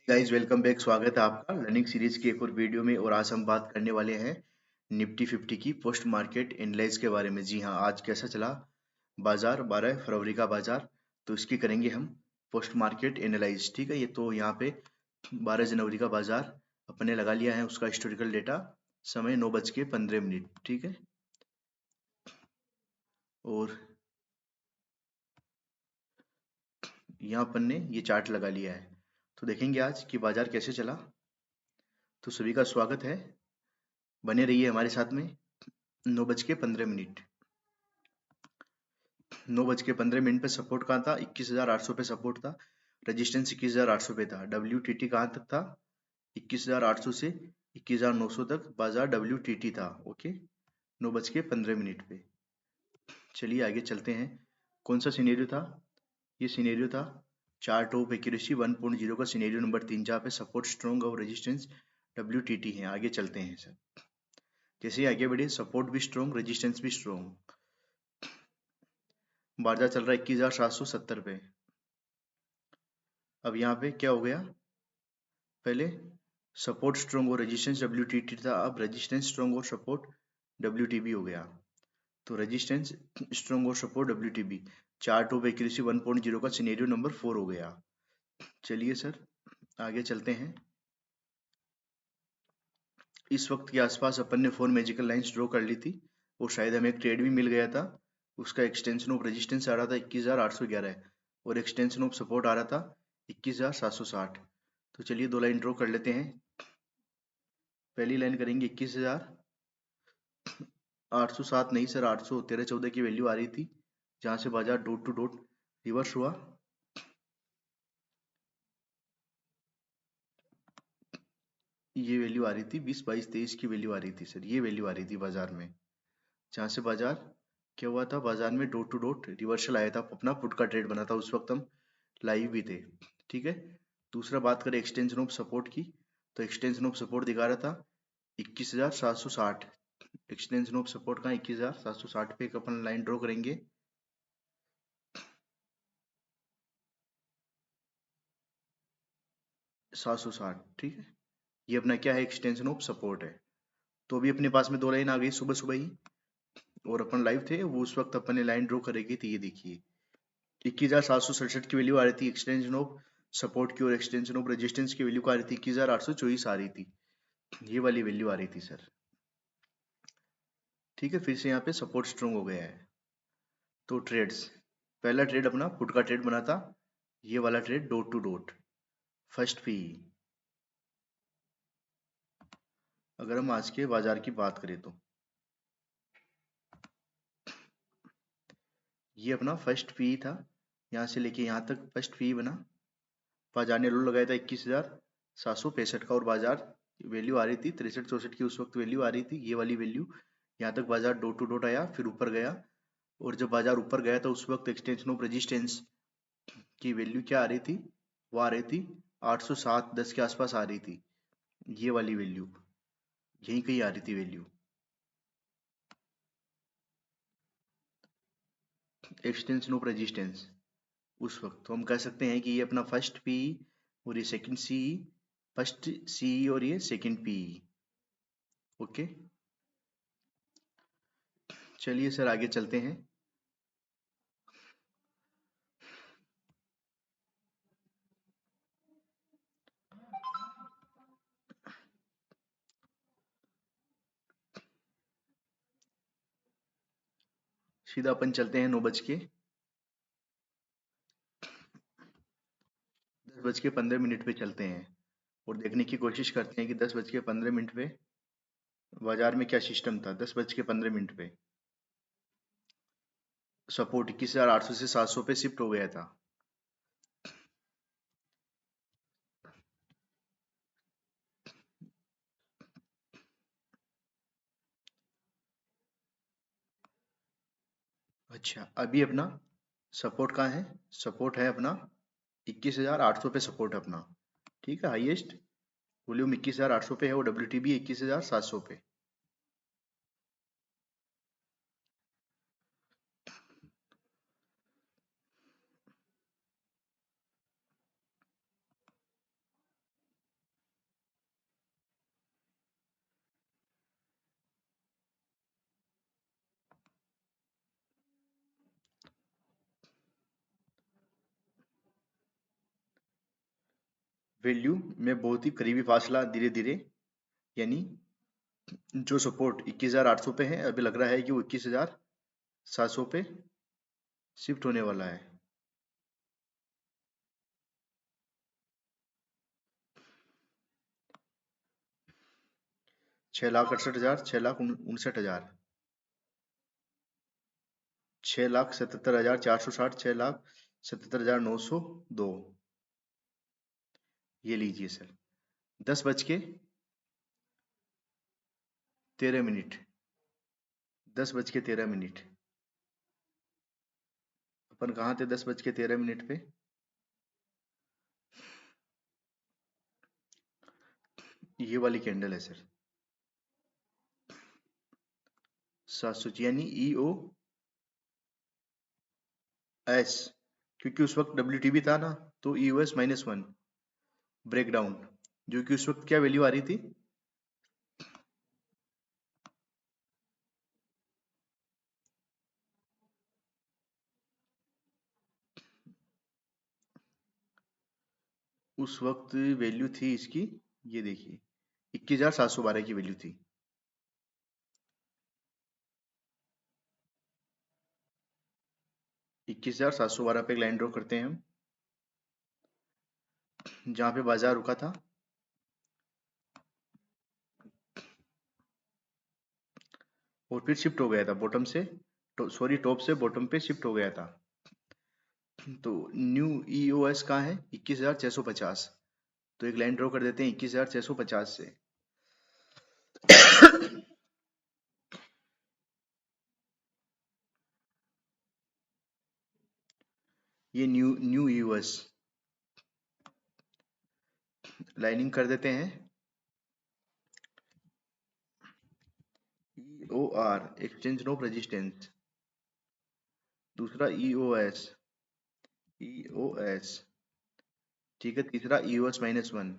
Guys welcome back. स्वागत है आपका लर्निंग सीरीज की एक और वीडियो में। और आज हम बात करने वाले हैं निफ्टी 50 की पोस्ट मार्केट एनालाइज के बारे में। जी हाँ, आज कैसा चला बाजार, 12 फरवरी का बाजार, तो इसकी करेंगे हम पोस्ट मार्केट एनालाइज। ठीक है, ये तो यहाँ पे 12 जनवरी का बाजार अपने लगा लिया है, उसका हिस्टोरिकल डेटा, समय 9:15। ठीक है, और यहाँ अपन ने ये चार्ट लगा लिया है, तो देखेंगे आज कि बाजार कैसे चला। तो सभी का स्वागत है, बने रहिए हमारे साथ में। 9:15, 9:15 पे सपोर्ट कहाँ था? 21,800 पे सपोर्ट था। रजिस्टेंस 21,800 पे था। WTT कहाँ तक था? 21,800 से 21,900 तक बाजार WTT था। ओके, 9:15 पे। चलिए आगे चलते हैं। कौन सा सिनेरियो था? ये सिनेरियो था चार्ट ऑफ एक्यूरेसी 1.0 का सिनेरियो नंबर 3, जहाँ पे सपोर्ट स्ट्रॉन्ग और रेजिस्टेंस WTT है। आगे चलते हैं सर। जैसे ही आगे बढ़े, सपोर्ट भी स्ट्रॉन्ग, रेजिस्टेंस भी स्ट्रॉन्ग। बाजार चल रहा है 21,770 पे। अब यहाँ पे क्या हो गया? पहले सपोर्ट स्ट्रॉन्ग और रेजिस्टेंस WTT था, अब रेजिस्टेंस स्ट्रॉन्ग और सपोर्ट WTB हो गया। तो रेजिस्टेंस स्ट्रॉन्ग और support WTB, chart of accuracy 1.0 का सिनेरियो नंबर 4 हो गया। चलिए सर आगे चलते हैं। इस वक्त के आसपास अपन ने 4 मैजिकल लाइंस ड्रॉ कर ली थी, और शायद हमें एक ट्रेड भी मिल गया था। उसका एक्सटेंशन ऑफ रेजिस्टेंस आ रहा था 21,811 और एक्सटेंशन ऑफ सपोर्ट आ रहा था 21,760। तो चलिए दो लाइन ड्रॉ कर लेते हैं। पहली लाइन करेंगे 21,807, नहीं सर 813-14 की वैल्यू आ रही थी, जहां से बाजार डॉट टू डॉट रिवर्स हुआ। ये वैल्यू आ रही थी 20, 22, 23 की वैल्यू आ रही थी सर, ये वैल्यू आ रही थी बाजार में, जहां से बाजार क्या हुआ था, बाजार में डॉट टू डॉट रिवर्सल आया था। अपना पुट का ट्रेड बना था, उस वक्त हम लाइव भी थे। ठीक है, दूसरा बात करें एक्सटेंशन ऑफ सपोर्ट की, तो एक्सटेंशन ऑफ सपोर्ट दिखा रहा था 21,760। एक्सटेंशन ऑफ सपोर्ट का 21,760 पे एक अपन लाइन ड्रॉ करेंगे। 760, ठीक है, ये अपना क्या है, एक्सटेंशन ऑफ सपोर्ट है। तो अभी अपने पास में दो लाइन आ गई सुबह सुबह ही, और अपन लाइव थे वो, उस वक्त अपन ने लाइन ड्रॉ करेगी थी, ये देखिए 21,767 की वैल्यू आ रही थी एक्सटेंशन ऑफ सपोर्ट की, और एक्सटेंशन ऑफ रेजिस्टेंस की वैल्यू आ रही थी 21,824 आ रही थी, ये वाली वैल्यू आ रही थी सर। ठीक है, फिर से यहाँ पे सपोर्ट स्ट्रॉन्ग हो गया है। तो ट्रेड्स, पहला ट्रेड अपना पुट का ट्रेड बना था, ये वाला trade dot to dot first P. अगर हम आज के बाजार की बात करें तो ये अपना फर्स्ट पी था, यहाँ से लेके यहाँ तक फर्स्ट पी बना। बाजार ने लो लगाया था 21,765 का, और बाजार वैल्यू आ रही थी 63-64 की, उस वक्त वैल्यू आ रही थी, ये वाली वैल्यू। यहाँ तक बाजार डॉट टू डॉट आया, फिर ऊपर गया, और जब बाजार ऊपर गया था उस वक्त एक्सटेंशन ऑफ रेजिस्टेंस की वैल्यू क्या आ रही थी, वो आ रही थी 807-10 के आसपास आ रही थी, ये वाली वैल्यू, यहीं कहीं आ रही थी वैल्यू एक्सटेंशन ऑफ रेजिस्टेंस उस वक्त। तो हम कह सकते हैं कि ये अपना फर्स्ट पी और ये सेकंड सी, फर्स्ट सी और ये सेकंड पी। ओके, चलिए सर आगे चलते हैं। सीधा अपन चलते हैं 10:15 पे चलते हैं, और देखने की कोशिश करते हैं कि 10:15 पे बाजार में क्या सिस्टम था। 10:15 पे सपोर्ट 21,800 से 700 पे शिफ्ट हो गया था। अच्छा, अभी अपना सपोर्ट कहाँ है? सपोर्ट है अपना 21,800 पे सपोर्ट है अपना। ठीक है, हाईएस्ट वॉल्यूम 21,800 पे है, और WTB 21,700 पे। वैल्यू में बहुत ही करीबी फासला धीरे धीरे, यानी जो सपोर्ट 21,800 पे है, अभी लग रहा है कि वो 21,700 पे शिफ्ट होने वाला है। छह लाख 68,000, 6,59,000, 6,77,460, 6,77,902। ये लीजिए सर, 10:13, 10:13। अपन कहाँ थे 10:13 पे? ये वाली कैंडल है सर, 700, यानी EOS, क्योंकि उस वक्त WTB था ना, तो EOS -1 ब्रेकडाउन, जो कि उस वक्त क्या वैल्यू आ रही थी? उस वक्त वैल्यू थी इसकी, ये देखिए 21,712 की वैल्यू थी। 21,712 पे एक लाइन ड्रॉ करते हैं हम, जहाँ पे बाजार रुका था, और फिर शिफ्ट हो गया था बॉटम से, सॉरी टॉप से बॉटम पे शिफ्ट हो गया था। तो न्यू EOS कहाँ है? 21,650। तो एक लाइन ड्रॉ कर देते हैं 21,650 से। ये न्यू EOS लाइनिंग कर देते हैं। EOR एक्सचेंज ऑफ रेजिस्टेंस, दूसरा EOS, ठीक है, तीसरा EOS -1,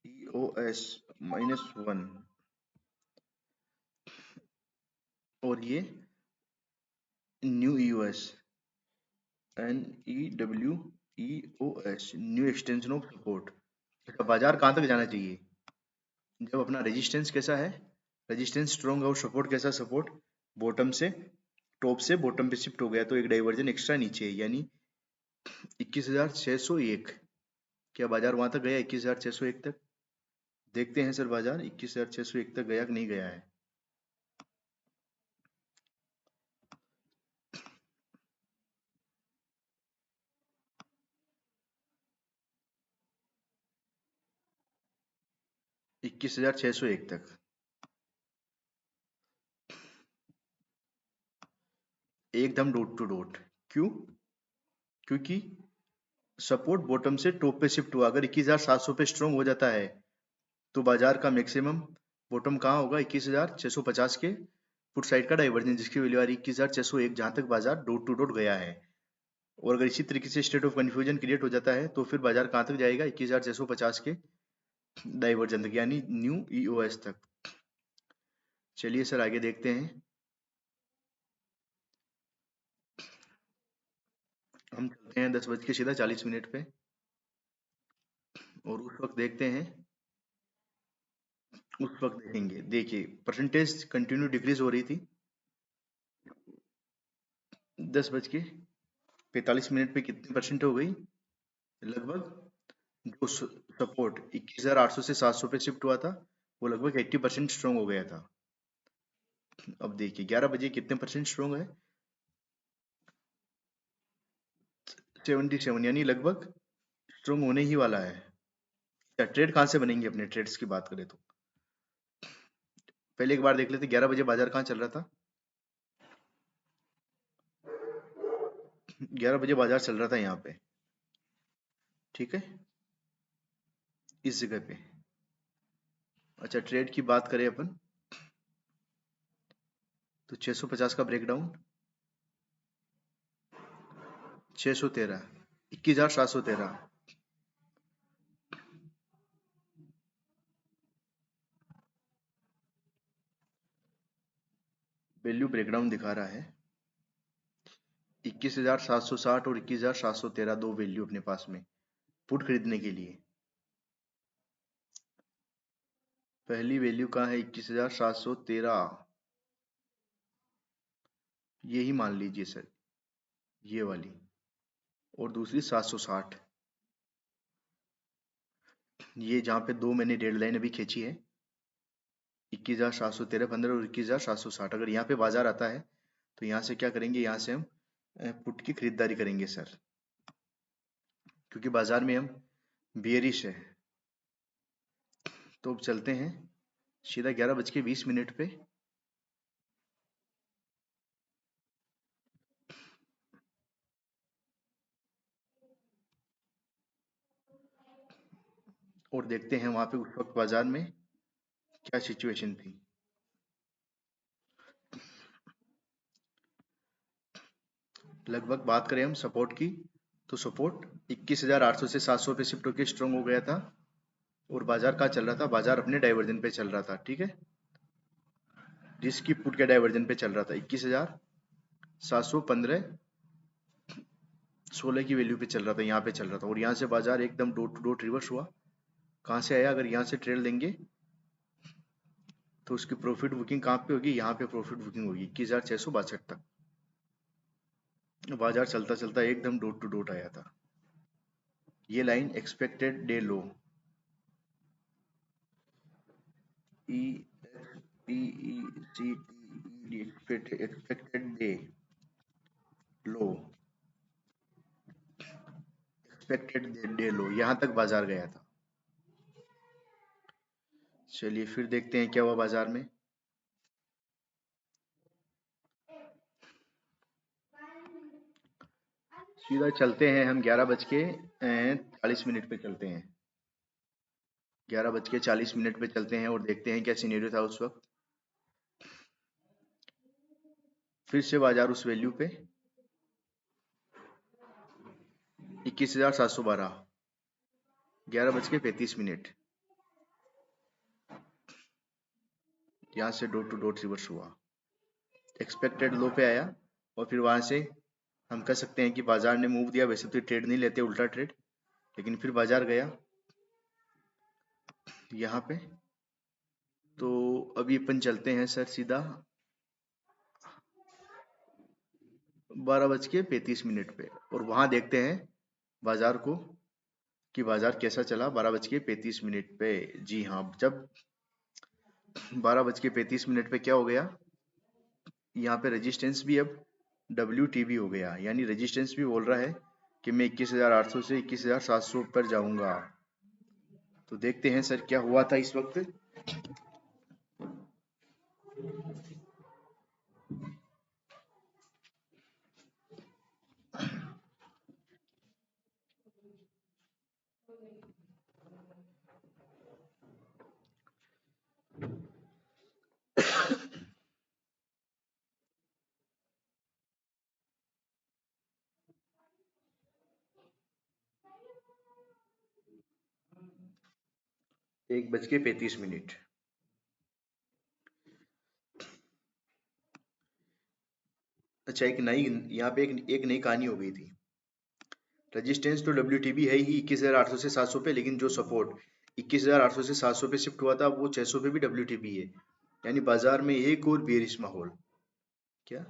EOS -1, और ये new EOS, NEWEOS, new extension of support. इसका बाजार कहाँ तक जाना चाहिए? जब अपना रेजिस्टेंस कैसा है, रेजिस्टेंस स्ट्रॉन्ग है, और सपोर्ट कैसा, सपोर्ट बॉटम से, टॉप से बॉटम पे शिफ्ट हो गया, तो एक डाइवर्जन एक्स्ट्रा नीचे है, यानी 21,601। क्या बाजार वहां तक गया 21,601 तक? देखते हैं सर, बाजार 21,601 तक गया कि नहीं गया है। इक्कीस हजार छह सौ एक तक एकदम डॉट टू डॉट। क्यों? क्योंकि सपोर्ट बॉटम से टॉप पे शिफ्ट हुआ, अगर 21,700 पे स्ट्रॉन्ग हो जाता है, तो बाजार का मैक्सिमम बॉटम कहाँ होगा? 21,650 के पुट साइड का डाइवर्जन, जिसकी वैल्यू आ रही है 21,601, जहां तक बाजार डॉट टू डॉट गया है। और अगर इसी तरीके से स्टेट ऑफ कंफ्यूजन क्रिएट हो जाता है, तो फिर बाजार कहाँ तक जाएगा? 21,650 के डाइवर्जन तक, यानी न्यू EOS तक। चलिए सर, आगे देखते हैं। हम चलते हैं 10:40 पे, और उस वक्त देखते हैं, उस वक्त देखेंगे, देखिए परसेंटेज कंटिन्यू डिक्रीज हो रही थी। 10:45 पे कितनी परसेंट हो गई? लगभग, जो सपोर्ट 21,800 से 700 पे शिफ्ट हुआ था, वो लगभग 80% स्ट्रॉन्ग हो गया था। अब देखिए 11 बजे कितने परसेंट स्ट्रॉन्ग है? 77, यानी लगभग स्ट्रॉन्ग होने ही वाला है। क्या ट्रेड कहाँ से बनेंगे? अपने ट्रेड्स की बात करें तो पहले एक बार देख लेते, 11 बजे बाजार कहाँ चल रहा था? 11 बजे बाजार चल रहा था यहाँ पे, ठीक है, इस जगह पे। अच्छा, ट्रेड की बात करें अपन, तो 650 का ब्रेकडाउन, 613, 21,713, वैल्यू ब्रेकडाउन दिखा रहा है 21,760 और 21,713 दो वैल्यू अपने पास में पुट खरीदने के लिए। पहली वैल्यू कहाँ है? 21,713, ये ही मान लीजिए सर, ये वाली। और दूसरी 760, ये जहाँ पे दो मैंने रेड लाइन अभी खींची है, 21,713 15 और 21,760। अगर यहाँ पे बाजार आता है तो यहाँ से क्या करेंगे, यहाँ से हम पुट की खरीदारी करेंगे सर, क्योंकि बाजार में हम बियरिश है। तो अब चलते हैं सीधा 11:20 पे। और देखते हैं वहां पे उस वक्त बाजार में क्या सिचुएशन थी। लगभग बात करें हम सपोर्ट की, तो सपोर्ट 21,800 से 700 पे शिफ्ट होकर स्ट्रांग हो गया था। और बाजार कहाँ चल रहा था? बाजार अपने डाइवर्जन पे चल रहा था, ठीक है। रिस्क की पुट के डाइवर्जन पे चल रहा था, 21,715 16 की वैल्यू पे चल रहा था, यहाँ पे चल रहा था। और यहाँ से बाजार एकदम डॉट टू डॉट रिवर्स हुआ। कहाँ से आया? अगर यहाँ से ट्रेड लेंगे तो उसकी प्रॉफिट बुकिंग कहाँ पे होगी? यहाँ पे प्रॉफिट बुकिंग होगी 21,662 तक। बाजार चलता चलता एकदम डॉट टू डॉट आया था। ये line expected day low, E P E C T expected day low, expected day low, यहां तक बाजार गया था। चलिए फिर देखते हैं क्या हुआ बाजार में। सीधा चलते हैं हम 11:40 पे चलते हैं, 11:40 पे चलते हैं और देखते हैं क्या सिनेरियो था उस वक्त। फिर से बाजार उस वैल्यू पे 21,712, 11:35, यहाँ से डॉट टू डॉट रिवर्स हुआ, एक्सपेक्टेड लो पे आया। और फिर वहां से हम कह सकते हैं कि बाजार ने मूव दिया। वैसे तो ट्रेड नहीं लेते, उल्टा ट्रेड, लेकिन फिर बाजार गया यहाँ पे। तो अभी अपन चलते हैं सर सीधा 12:35 पे और वहां देखते हैं बाजार को कि बाजार कैसा चला। 12:35 पे, जी हाँ, जब 12:35 पे क्या हो गया, यहाँ पे रेजिस्टेंस भी अब WTB हो गया, यानी रेजिस्टेंस भी बोल रहा है कि मैं 21,800 से 21,700 पर जाऊंगा। तो देखते हैं सर क्या हुआ था इस वक्त। एक बज के 35। अच्छा, एक नई यहाँ पे एक नई कहानी हो गई थी। रेजिस्टेंस तो WTB है ही 21,800 से 700 पे, लेकिन जो सपोर्ट 21,800 से 700 पे शिफ्ट हुआ था वो 600 पे भी WTB है। यानी बाजार में एक और बेरिश माहौल, क्या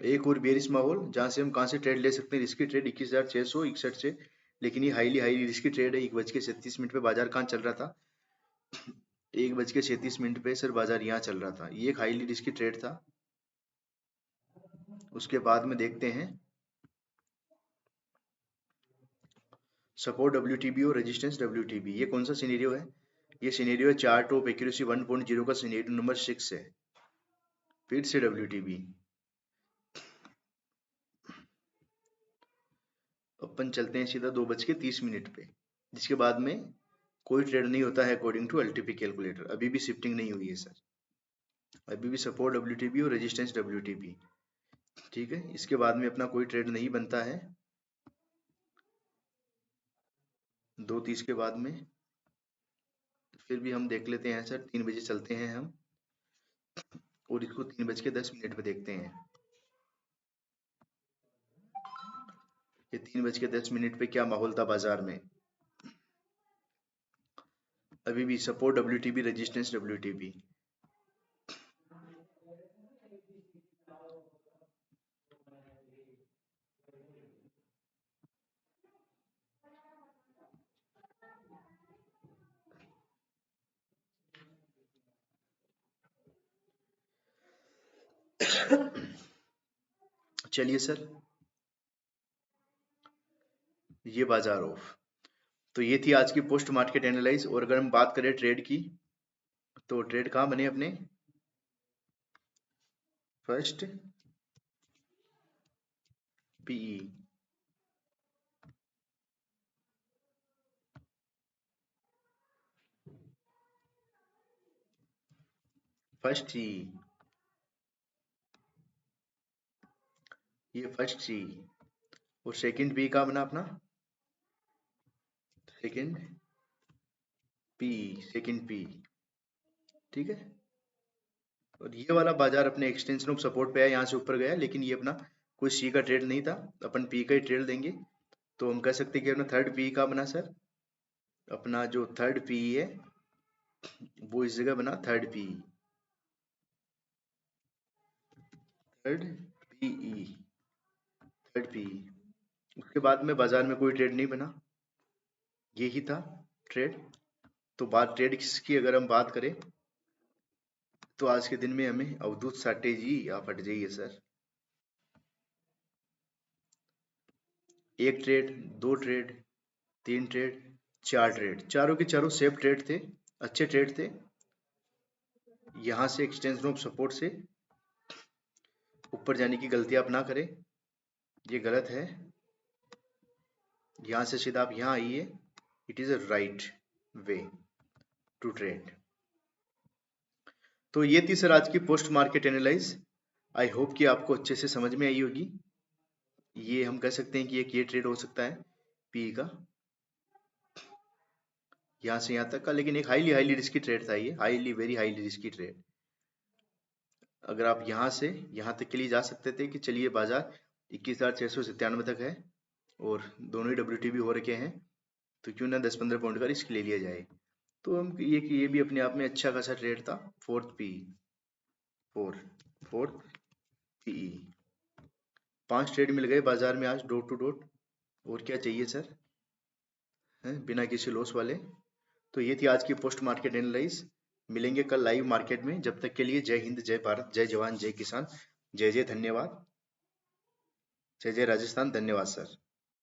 एक और बेरिश माहौल, जहां से हम कहां से ट्रेड ले सकते हैं? रिस्की ट्रेड 21,661 से। लेकिन ये हाईली हाईली रिस्की ट्रेड है। 1:37 पे बाजार कहाँ चल रहा था? 1:37 पे सर बाजार यहाँ चल रहा था। ये एक हाईली रिस्की ट्रेड था। उसके बाद में देखते हैं सपोर्ट WTB और रेजिस्टेंस WTB, ये कौन सा सिनेरियो है? ये सिनेरियो है चार्ट ऑफ एक्यूरेसी 1.0 का सिनेरियो नंबर 6 है। फिर से WTB। अपन चलते हैं सीधा 2:30 पे, जिसके बाद में कोई ट्रेड नहीं होता है अकॉर्डिंग टू LTP कैलकुलेटर। अभी भी शिफ्टिंग नहीं हुई है सर, अभी भी सपोर्ट WTB और रेजिस्टेंस WTB, ठीक है। इसके बाद में अपना कोई ट्रेड नहीं बनता है 2:30 के बाद में। फिर भी हम देख लेते हैं सर, 3 बजे चलते हैं हम और इसको 3:10 पे देखते हैं। ये 3:10 पे क्या माहौल था बाजार में? अभी भी सपोर्ट WTB, रेजिस्टेंस WTB। चलिए सर, ये बाजार ऑफ। तो ये थी आज की पोस्ट मार्केट एनालाइज। और अगर हम बात करें ट्रेड की, तो ट्रेड कहाँ बने अपने? फर्स्ट पीई, फर्स्ट सी, ये फर्स्ट सी। और सेकंड पी कहाँ बना अपना? Second P, second P. ठीक है। और ये वाला बाजार अपने एक्सटेंशन ऑफ सपोर्ट पे है, यहाँ से ऊपर गया, लेकिन ये अपना कोई सी का ट्रेड नहीं था, अपन पी का ही ट्रेड देंगे। तो हम कह सकते हैं कि अपना थर्ड पी का बना सर। अपना जो थर्ड पी है वो इस जगह बना थर्ड पी, थर्ड पीई, थर्ड पी। उसके बाद में बाजार में कोई ट्रेड नहीं बना, यही था ट्रेड। तो बात ट्रेड की अगर हम बात करें, तो आज के दिन में हमें अवधूत स्ट्रैटेजी या फट जाइए सर। एक ट्रेड, दो ट्रेड, तीन ट्रेड, चार ट्रेड, चारों के चारों सेफ ट्रेड थे, अच्छे ट्रेड थे। यहां से एक्सटेंशन ऑफ सपोर्ट से ऊपर जाने की गलती आप ना करें, ये गलत है। यहां से सीधा आप यहां आइए, it is a right way to trade. तो ये थी सर आज की post market analyse. I hope कि आपको अच्छे से समझ में आई होगी। ये हम कह सकते हैं कि एक ये ट्रेड हो सकता है पी का, यहाँ से यहाँ तक का, लेकिन एक हाईली हाईली रिस्की ट्रेड था ये, highly very highly risky trade. अगर आप यहाँ से यहाँ तक के लिए जा सकते थे कि चलिए बाजार 21,697 तक है और दोनों ही WTB हो रखे हैं, तो क्यों ना 10-15 पॉइंट का रिस्क ले लिया जाए। तो हम ये भी अपने आप में अच्छा खासा ट्रेड था। फोर्थ पीई 5 ट्रेड मिल गए बाजार में आज डॉट टू डॉट। और क्या चाहिए सर, हैं बिना किसी लॉस वाले। तो ये थी आज की पोस्ट मार्केट एनालाइज। मिलेंगे कल लाइव मार्केट में, जब तक के लिए जय हिंद, जय भारत, जय जवान, जय किसान, जय जय धन्यवाद, जय जय राजस्थान। धन्यवाद सर।